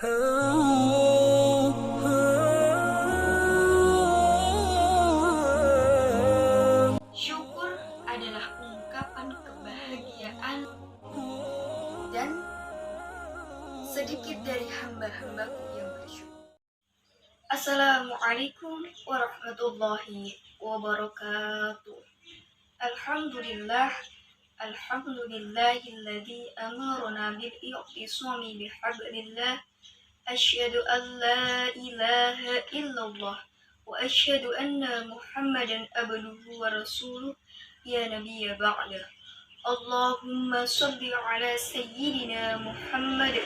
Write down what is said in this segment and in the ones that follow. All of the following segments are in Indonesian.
Syukur adalah ungkapan kebahagiaan dan sedikit dari hamba-hambaku yang bersyukur. Assalamualaikum warahmatullahi wabarakatuh. Alhamdulillahilladzi amarna bil i'tisami bihablillah. Asyhadu an la ilaha illallah wa asyhadu anna Muhammadan abduhu wa rasuluh ya nabiyya ba'da. Allahumma shalli ala sayyidina Muhammad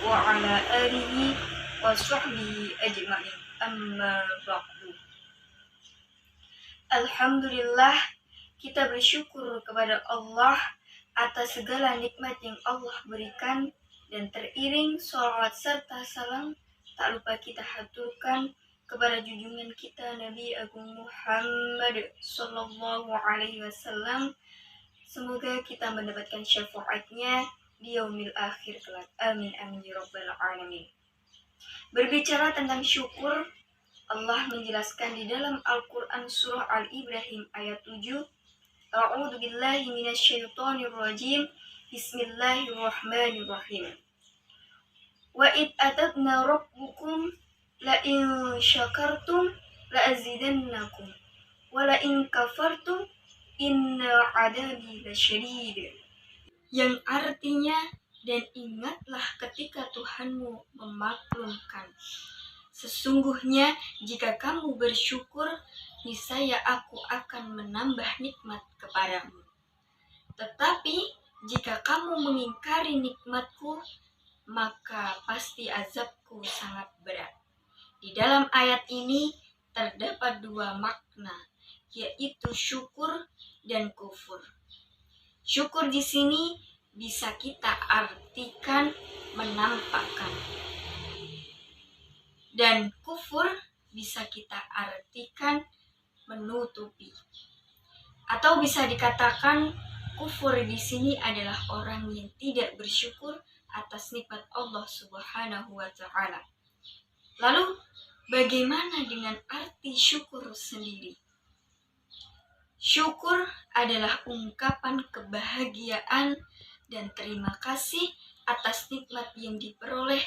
wa ala alihi wa sahbihi ajma'in. Amma ba'du. Alhamdulillah, kita bersyukur kepada Allah atas segala nikmat yang Allah berikan, dan teriring sholawat serta salam tak lupa kita haturkan kepada junjungan kita Nabi Agung Muhammad Sallallahu Alaihi Wasallam. Semoga kita mendapatkan syafaatnya di yaumil akhir kelak. Amin amin ya rabbal alamin. Berbicara tentang syukur, Allah menjelaskan di dalam Al-Quran surah Al-Ibrahim ayat 7. A'udzu billahi minasyaitonir rajim. Bismillahirrahmanirrahim. Wa id atadna rabbukum la in syakartum la azidannakum wa la in kafartum inna adabi lasyadid. Yang artinya, dan ingatlah ketika Tuhanmu memaklumkan, sesungguhnya jika kamu bersyukur, niscaya aku akan menambah nikmat kepadamu. Tetapi jika kamu mengingkari nikmatku, maka pasti azabku sangat berat. Di dalam ayat ini terdapat dua makna, yaitu syukur dan kufur. Syukur di sini bisa kita artikan menampakkan, dan kufur bisa kita artikan menutupi. Atau bisa dikatakan kufur di sini adalah orang yang tidak bersyukur atas nikmat Allah Subhanahu wa taala. Lalu bagaimana dengan arti syukur sendiri? Syukur adalah ungkapan kebahagiaan dan terima kasih atas nikmat yang diperoleh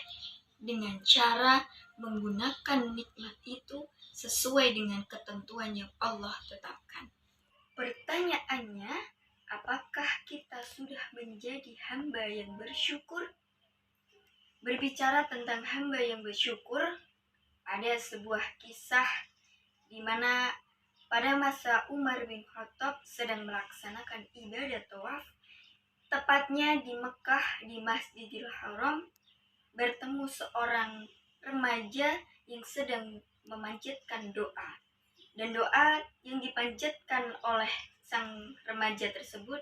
dengan cara menggunakan nikmat itu sesuai dengan ketentuan yang Allah tetapkan. Pertanyaannya, apakah kita sudah menjadi hamba yang bersyukur? Berbicara tentang hamba yang bersyukur, ada sebuah kisah di mana pada masa Umar bin Khattab sedang melaksanakan ibadah tawaf, tepatnya di Mekah di Masjidil Haram, bertemu seorang remaja yang sedang memanjatkan doa. Dan doa yang dipanjatkan oleh sang remaja tersebut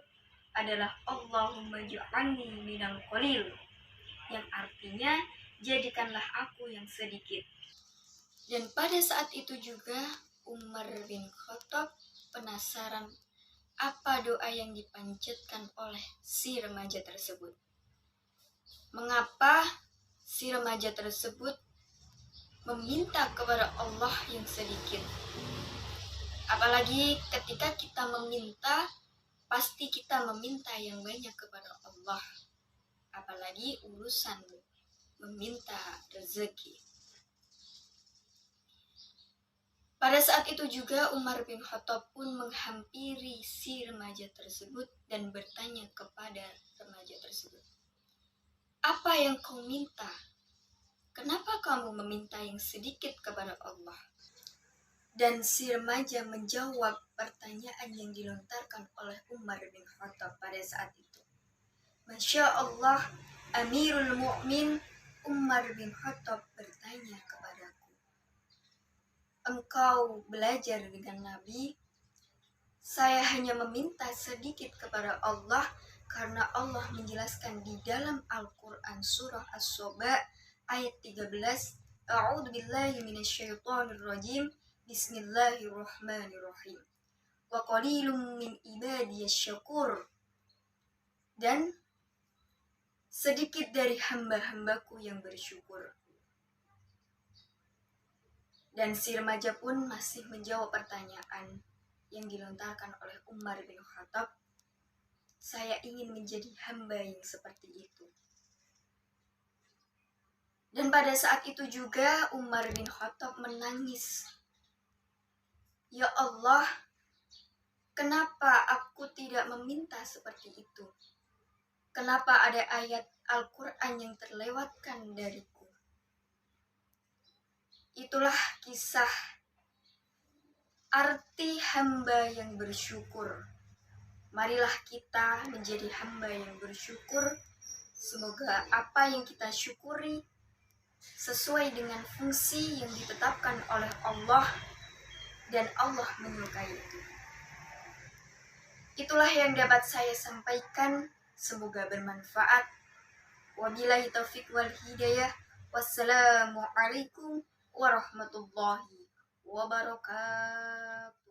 adalah Allahumma ja'alni minal qalil, yang artinya jadikanlah aku yang sedikit. Dan pada saat itu juga Umar bin Khattab penasaran apa doa yang dipanjatkan oleh si remaja tersebut. Mengapa si remaja tersebut meminta kepada Allah yang sedikit? Apalagi ketika kita meminta, pasti kita meminta yang banyak kepada Allah. Apalagi urusan meminta rezeki. Pada saat itu juga Umar bin Khattab pun menghampiri si remaja tersebut dan bertanya kepada remaja tersebut, apa yang kau minta? Kenapa kamu meminta yang sedikit kepada Allah? Dan si remaja menjawab pertanyaan yang dilontarkan oleh Umar bin Khattab pada saat itu. Masya Allah, Amirul Mu'min Umar bin Khattab bertanya kepadaku, engkau belajar dengan Nabi? Saya hanya meminta sedikit kepada Allah karena Allah menjelaskan di dalam Al-Quran surah As-Soba ayat 13, A'udzu billahi minasyaitonir rajim. Bismillahirrahmanirrahim. Wa qalilum min ibadiyasy syakur. Dan sedikit dari hamba-hambaku yang bersyukur. Dan si remaja pun masih menjawab pertanyaan yang dilontarkan oleh Umar bin Khattab. Saya ingin menjadi hamba yang seperti itu. Dan pada saat itu juga Umar bin Khattab menangis. Ya Allah, kenapa aku tidak meminta seperti itu? Kenapa ada ayat Al-Quran yang terlewatkan dariku? Itulah kisah arti hamba yang bersyukur. Marilah kita menjadi hamba yang bersyukur. Semoga apa yang kita syukuri sesuai dengan fungsi yang ditetapkan oleh Allah dan Allah menyukai itu. Itulah yang dapat saya sampaikan. Semoga bermanfaat. Wabillahi taufiq wal hidayah. Wassalamualaikum warahmatullahi wabarakatuh.